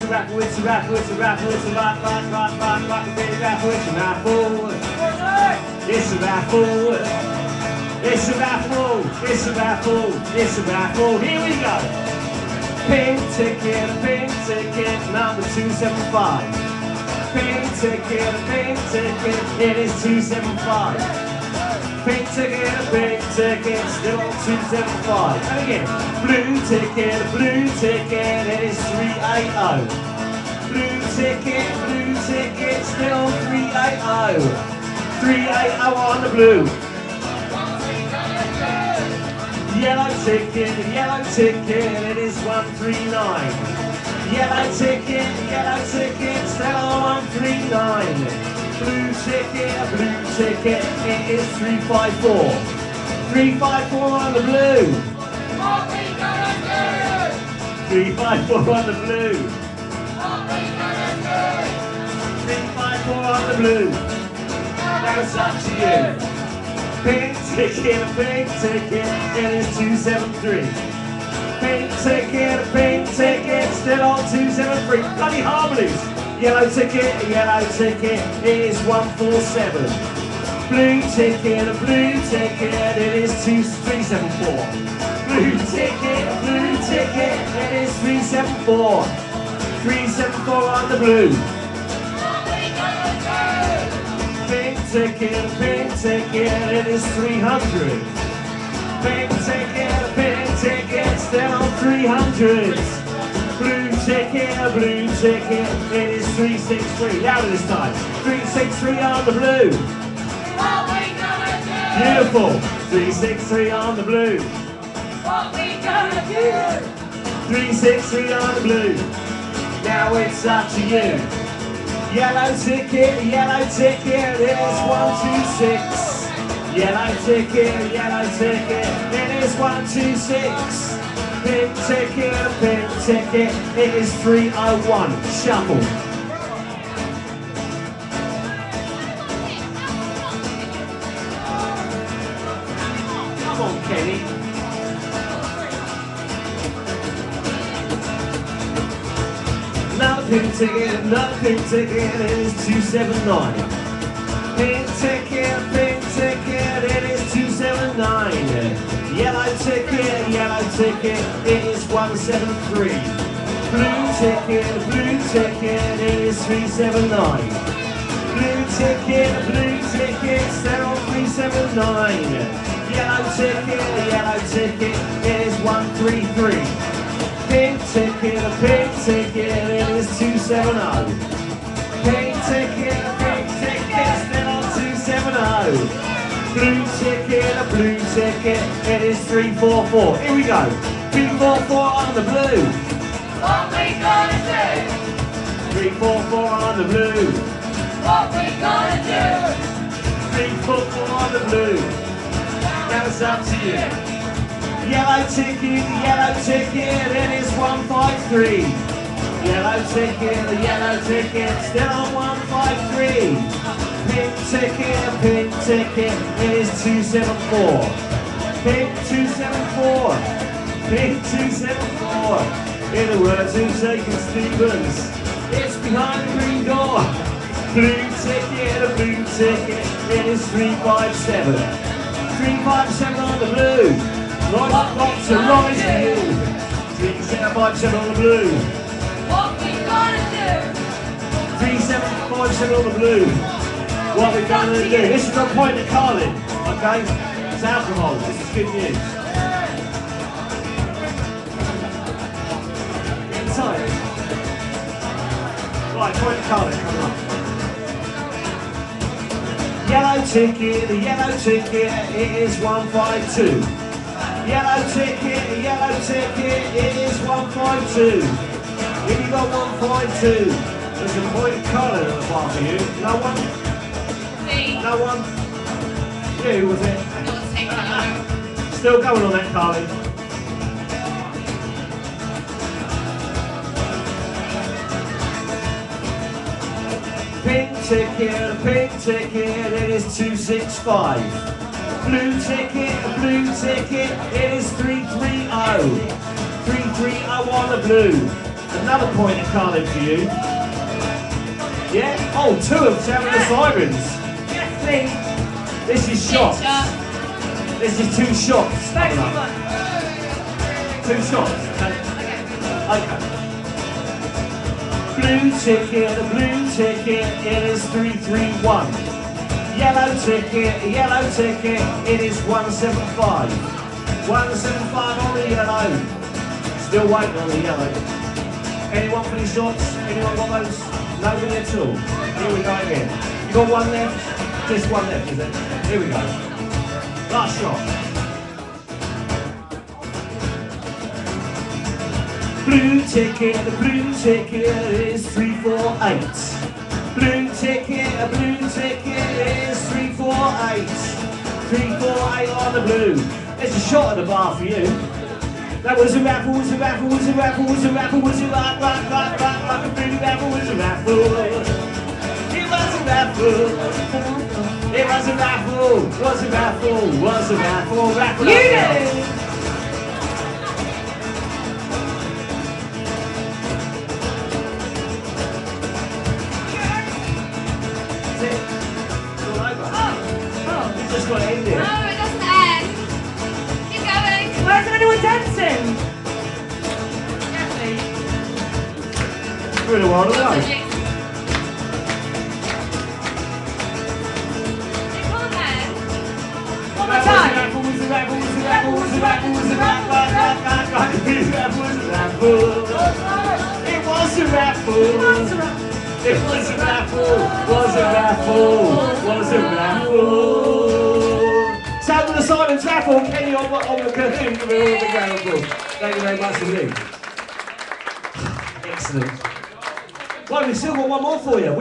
raffle, it's a raffle, it's a raffle, it's a raffle, it's a raffle, it's a raffle. It's a raffle. It's a raffle. It's a raffle. It's a raffle. Here we go. Pink ticket, number 275. Pink ticket, it is 275. Pink ticket, still on 275. And again, blue ticket, it is 380. Blue ticket, still on 380. 380 on the blue. Yellow ticket, it is 139. Yellow ticket, still on 139. Blue ticket, it is 354. 354 on the blue. What we gonna do? 354 on the blue. What we gonna do? 354 on the blue. Now it's up to you. Pink ticket, it is 273. Pink ticket, still on 273. Bloody harmonies. Yellow ticket, it is 147. Blue ticket, it is 374. Blue ticket, it is 374. 374 on the blue. What we gonna do? Pink ticket, it is 300. Pink ticket, still on 300s. Blue ticket, it is 363. Louder this time. 363 on the blue. What we gonna do? Beautiful. 363 on the blue. What we gonna do? 363 on the blue. Now it's up to you. Yellow ticket, it is 126. Yellow ticket, it is 126. Pink ticket, it is 301. Shuffle. Come on, Kenny. Another pink ticket, it is 279. Pink ticket, it is 279. Yellow ticket, it is 173. Blue ticket, it is 379. Blue ticket, still on 379. Yellow ticket, it is 133. Pink ticket, it is 270. Pink ticket, still on 270. Blue ticket, it is 344. Here we go. 344 on the blue. What we gonna do? 344 on the blue. What we gonna do? 344 on the blue. Now it's up to you. Yellow ticket, it is 153. Yellow ticket, still on 153. Pink ticket, it is 274. Pink 274. Pink 274. In the words of Shakin' Stevens, it's behind the green door. Blue ticket, it is 357. 357 on the blue. Lots of rise to you. 3757 on the blue. What we gonna do? 3757 on the blue. What we're going to do. This is not point of Carlin, okay? It's alcohol. This is good news. Inside. Right, point of Carlin, come on. Yellow ticket, it is 152. Yellow ticket, it is 152. If you got 152, there's a point of Carlin at the bar for you. No one? No one? You, was it? Still going on that, Carly. Pink ticket, it is 265. Blue ticket, it is 330. 330 on the blue. Another point of carding for you. Yeah? Oh, 2 of them having the Sirens. Yes, please. This is shots. This is 2 shots. Thanks, everyone. 2 shots. Okay. Blue ticket, the blue ticket, it is 331. Yellow ticket, it is 175. 175 on the yellow. Still waiting on the yellow. Anyone for these shots? Anyone got those? Nobody at all. Here we go again. You got 1 left? Just 1 left, is it? Here we go. Last shot. Blue ticket, the blue ticket is 348. Blue ticket, a blue ticket is 348. 348 on the blue. There's a shot at the bar for you. That was a raffle, was a raffle, was a raffle, was a raffle, was a raffle, a blue raffle, was a raffle. It was a raffle. It was a raffle, was a raffle, was a raffle, raffle. You do. Just got to end it. No, it doesn't end. Keep going. Why isn't anyone dancing? Yes, please. We're in a while to go. Come on then. One more time. It was a raffle, was a raffle, was a raffle, was a raffle, was a raffle. It was a raffle. It was a raffle, was a raffle, was a raffle. Sound of the Sirens raffle, Kenny on the cahoon, give it all the ground applause. Thank you very much indeed. Excellent. Right, we've still got 1 more for you.